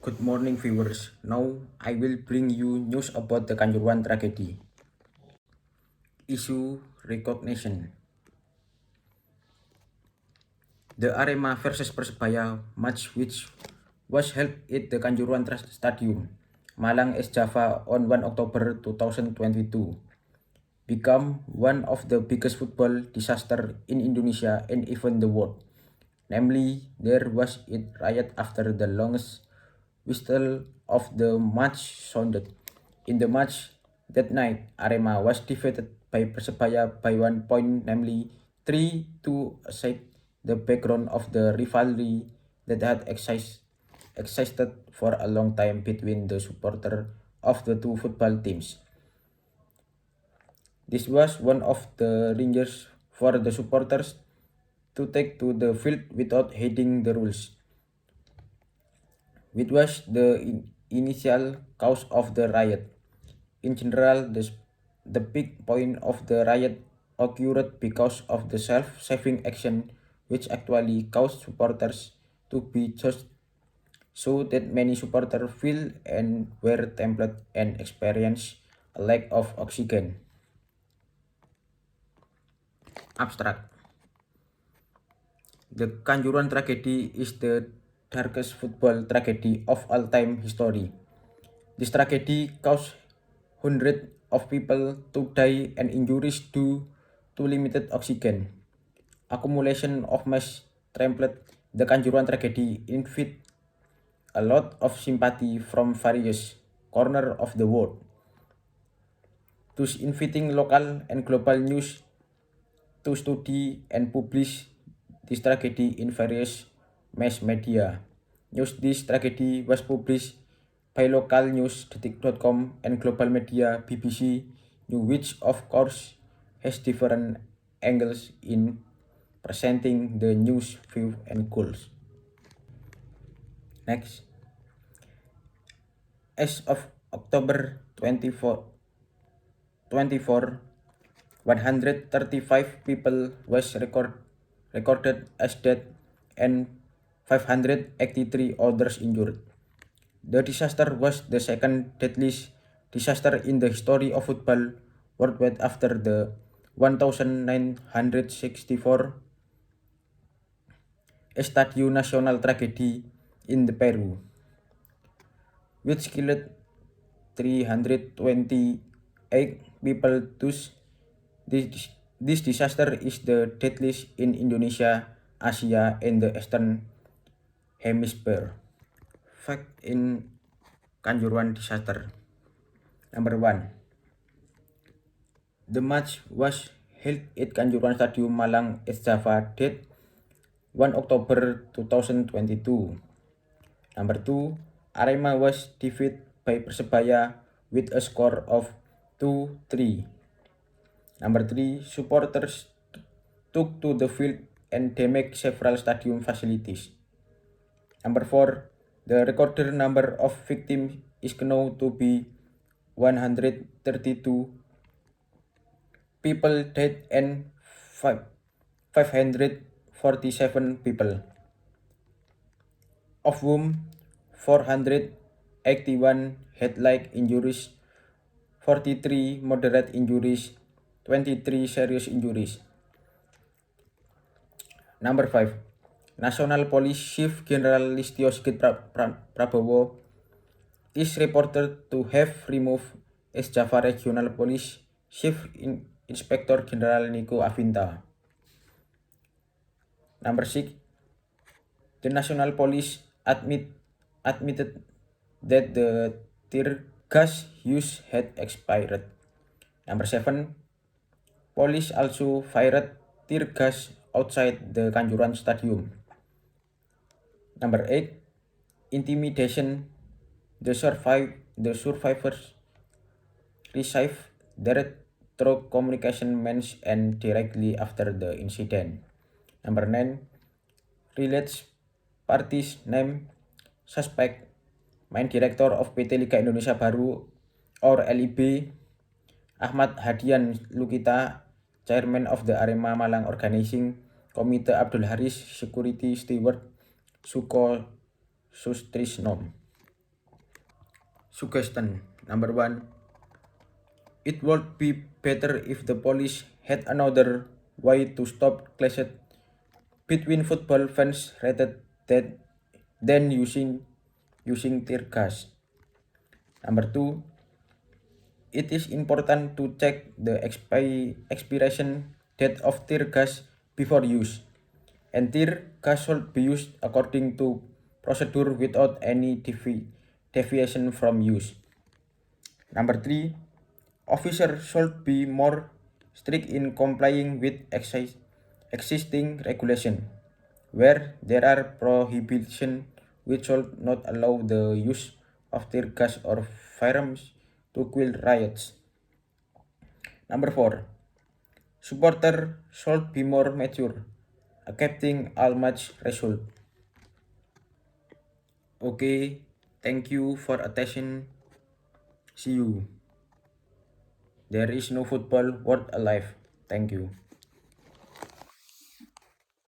Good morning viewers. Now I will bring you news about the Kanjuruhan tragedy. Issue recognition. The Arema versus Persebaya match which was held at the Kanjuruhan Stadium, Malang, East Java on 1 October 2022 become one of the biggest football disaster in Indonesia and even the world. Namely, there was a riot after the longest whistle of the match sounded. In the match that night, Arema was defeated by Persebaya by 1 point, namely 3-2, aside the background of the rivalry that had existed for a long time between the supporters of the two football teams. This was one of the dangers for the supporters to take to the field without heeding the rules, which was the initial cause of the riot. In general, the big point of the riot occurred because of the self-saving action which actually caused supporters to be judged, so that many supporters feel and were tempted and experience a lack of oxygen. Abstract. The Kanjuruhan tragedy is the darkest football tragedy of all time history. This tragedy caused hundreds of people to die and injuries due to limited oxygen. Accumulation of mass trampled the Kanjuruhan tragedy invite a lot of sympathy from various corners of the world, thus inviting local and global news to study and publish this tragedy in various mass media. News this tragedy was published by local news detik.com and global media BBC News, which of course has different angles in presenting the news view and goals. Next. As of October 24, 135 people was recorded as dead and 583 others injured. The disaster was the second deadliest disaster in the history of football worldwide after the 1964 Estadio Nacional tragedy in the Peru, which killed 328 people. Thus, this disaster is the deadliest in Indonesia, Asia, and the Eastern Hemisphere. Fact in Kanjuruhan disaster. Number 1. The match was held at Kanjuruhan Stadium, Malang, East Java, date 1 October 2022. Number 2. Arema was defeated by Persebaya with a score of 2-3. Number 3. Supporters took to the field and damaged several stadium facilities. Number 4. The recorded number of victims is known to be 132 people died and 547 people, of whom 481 had light injuries, 43 moderate injuries, 23 serious injuries. Number 5. National Police Chief General Listio Sigit Prabowo is reported to have removed East Java Regional Police Chief Inspector General Niko Afinta. Number 6. The National Police admitted that the tear gas use had expired. Number 7. Police also fired tear gas outside the Kanjuruhan Stadium. Number 8. Intimidation. The survivors received direct through communication means and directly after the incident. Number 9. Relates parties name suspect main director of PT Liga Indonesia Baru or LIB, Ahmad Hadian Lukita, chairman of the Arema Malang Organizing Committee, Abdul Haris, security steward, Suko Sustrisnom. suggestion. Number one, it would be better if the police had another way to stop clashes between football fans rather than using tear gas. Number two, it is important to check the expiration date of tear gas before use, and tear gas should be used according to procedure without any deviation from use. Number three, officers should be more strict in complying with existing regulation. Where there are prohibitions, we should not allow the use of tear gas or firearms to quell riots. Number four, supporters should be more mature, accepting all match result. Okay, thank you for attention. See you. There is no football worth alive. Thank you.